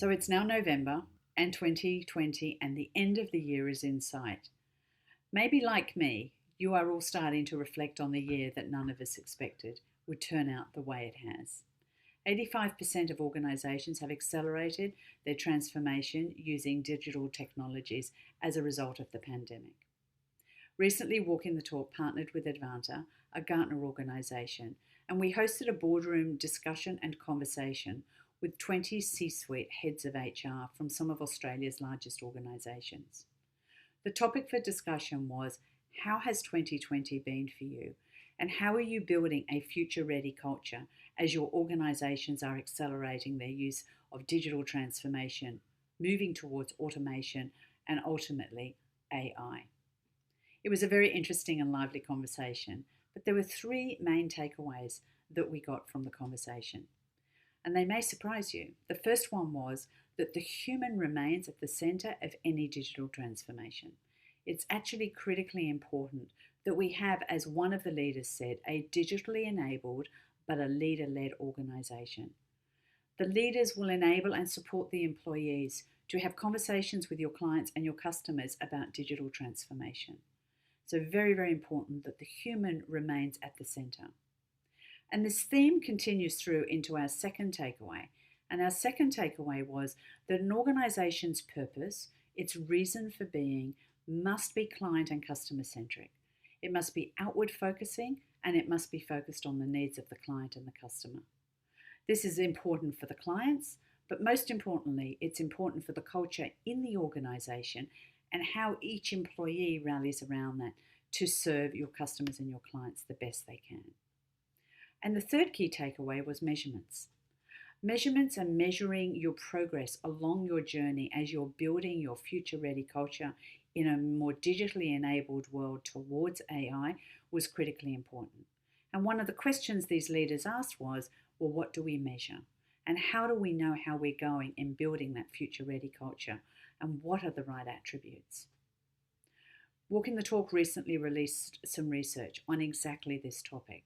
So it's now November and 2020, and the end of the year is in sight. Maybe like me, you are all starting to reflect on the year that none of us expected would turn out the way it has. 85% of organisations have accelerated their transformation using digital technologies as a result of the pandemic. Recently, Walking the Talk partnered with Advanta, a Gartner organisation, and we hosted a boardroom discussion and conversation with 20 C-suite heads of HR from some of Australia's largest organisations. The topic for discussion was, how has 2020 been for you? And how are you building a future-ready culture as your organisations are accelerating their use of digital transformation, moving towards automation, and ultimately AI? It was a very interesting and lively conversation, but there were three main takeaways that we got from the conversation. And they may surprise you. The first one was that the human remains at the centre of any digital transformation. It's actually critically important that we have, as one of the leaders said, a digitally enabled but a leader-led organisation. The leaders will enable and support the employees to have conversations with your clients and your customers about digital transformation. So very, very important that the human remains at the centre. And this theme continues through into our second takeaway. And our second takeaway was that an organisation's purpose, its reason for being, must be client and customer centric. It must be outward focusing, and it must be focused on the needs of the client and the customer. This is important for the clients, but most importantly, it's important for the culture in the organisation and how each employee rallies around that to serve your customers and your clients the best they can. And the third key takeaway was measurements. Measurements are measuring your progress along your journey as you're building your future-ready culture in a more digitally enabled world towards AI was critically important. And one of the questions these leaders asked was, well, what do we measure? And how do we know how we're going in building that future-ready culture? And what are the right attributes? Walking the Talk recently released some research on exactly this topic.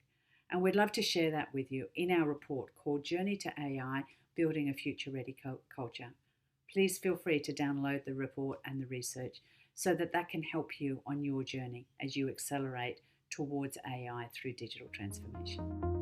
And we'd love to share that with you in our report called Journey to AI, Building a Future-Ready Culture. Please feel free to download the report and the research so that can help you on your journey as you accelerate towards AI through digital transformation.